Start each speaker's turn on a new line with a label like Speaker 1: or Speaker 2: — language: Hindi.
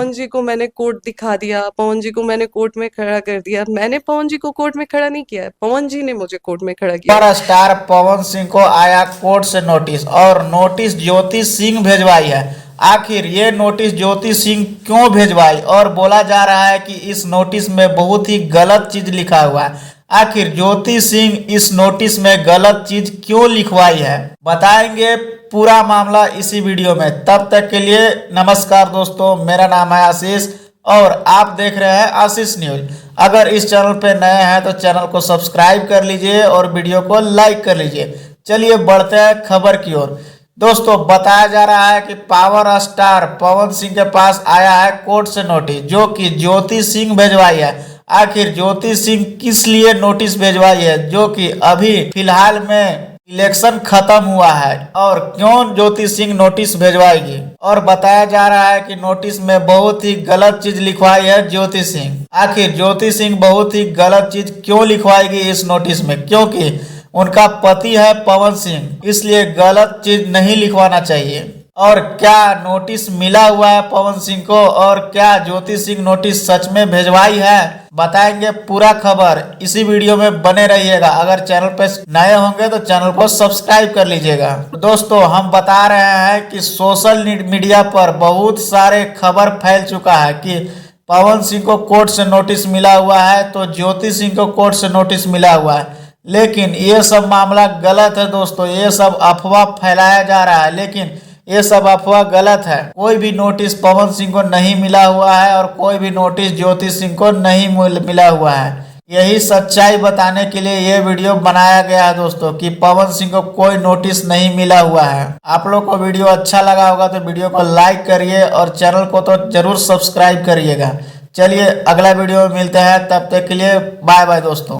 Speaker 1: पवन जी को मैंने कोर्ट दिखा दिया, पवन जी को मैंने कोर्ट में खड़ा कर दिया। मैंने पवन जी को कोर्ट में खड़ा नहीं किया है, पवन जी ने मुझे कोर्ट में खड़ा किया है।
Speaker 2: सुपर स्टार पवन सिंह को आया कोर्ट से नोटिस और नोटिस ज्योति सिंह भेजवाई है। आखिर ये नोटिस ज्योति सिंह क्यों भेजवाई और बोला जा रहा है कि इस नोटिस में बहुत ही गलत चीज लिखा हुआ है। आखिर ज्योति सिंह इस नोटिस में गलत चीज क्यों लिखवाई है, बताएंगे पूरा मामला इसी वीडियो में। तब तक के लिए नमस्कार दोस्तों, मेरा नाम है आशीष और आप देख रहे हैं आशीष न्यूज। अगर इस चैनल पे नए हैं तो चैनल को सब्सक्राइब कर लीजिए और वीडियो को लाइक कर लीजिए। चलिए बढ़ते हैं खबर की ओर। दोस्तों बताया जा रहा है कि पावर स्टार पवन सिंह के पास आया है कोर्ट से नोटिस, जो कि ज्योति सिंह भेजवाई है। आखिर ज्योति सिंह किस लिए नोटिस भेजवाई है, जो कि अभी फिलहाल में इलेक्शन खत्म हुआ है, और क्यों ज्योति सिंह नोटिस भेजवाएगी। और बताया जा रहा है कि नोटिस में बहुत ही गलत चीज लिखवाई है ज्योति सिंह। आखिर ज्योति सिंह बहुत ही गलत चीज क्यों लिखवाएगी इस नोटिस में, क्योंकि उनका पति है पवन सिंह, इसलिए गलत चीज नहीं लिखवाना चाहिए। और क्या नोटिस मिला हुआ है पवन सिंह को और क्या ज्योति सिंह नोटिस सच में भेजवाई है, बताएंगे पूरा खबर इसी वीडियो में। बने रहिएगा। अगर चैनल पे नए होंगे तो चैनल को सब्सक्राइब कर लीजिएगा। दोस्तों हम बता रहे हैं कि सोशल मीडिया पर बहुत सारे खबर फैल चुका है कि पवन सिंह को कोर्ट से नोटिस मिला हुआ है तो ज्योति सिंह को कोर्ट से नोटिस मिला हुआ है, लेकिन ये सब मामला गलत है दोस्तों। ये सब अफवाह फैलाया जा रहा है, लेकिन ये सब अफवाह गलत है। कोई भी नोटिस पवन सिंह को नहीं मिला हुआ है और कोई भी नोटिस ज्योति सिंह को नहीं मिला हुआ है। यही सच्चाई बताने के लिए ये वीडियो बनाया गया है दोस्तों, कि पवन सिंह को कोई नोटिस नहीं मिला हुआ है। आप लोग को वीडियो अच्छा लगा होगा तो वीडियो को लाइक करिए और चैनल को तो जरूर सब्सक्राइब करिएगा। चलिए अगला वीडियो में मिलते हैं, तब तक के लिए बाय बाय दोस्तों।